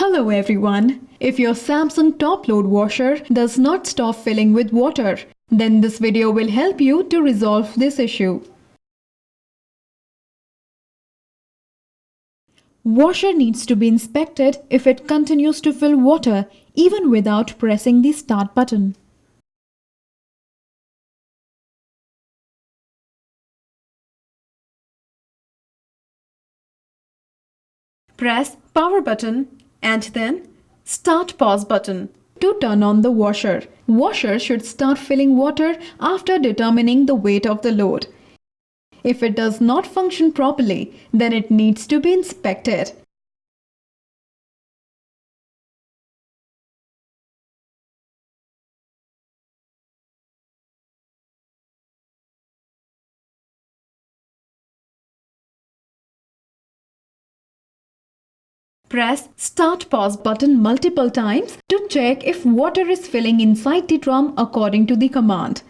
Hello everyone. If your Samsung top-load washer does not stop filling with water, then this video will help you to resolve this issue. Washer needs to be inspected if it continues to fill water even without pressing the start button. Press power button and then start pause button to turn on the washer. Washer should start filling water after determining the weight of the load. If it does not function properly, then it needs to be inspected. Press Start Pause button multiple times to check if water is filling inside the drum according to the command.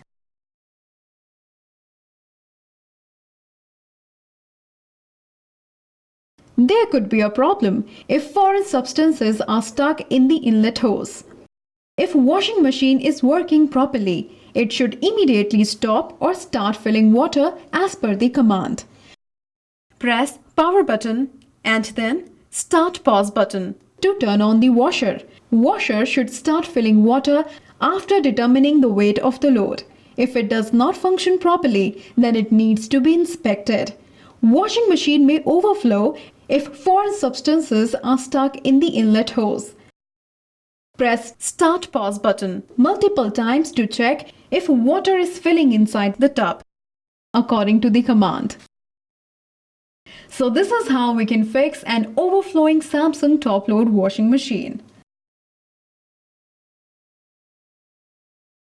There could be a problem if foreign substances are stuck in the inlet hose. If washing machine is working properly, it should immediately stop or start filling water as per the command. Press power button and then Start Pause button to turn on the washer. Washer should start filling water after determining the weight of the load. If it does not function properly, then it needs to be inspected. Washing machine may overflow if foreign substances are stuck in the inlet hose. Press Start Pause button multiple times to check if water is filling inside the tub according to the command. So this is how we can fix an overflowing Samsung top-load washing machine.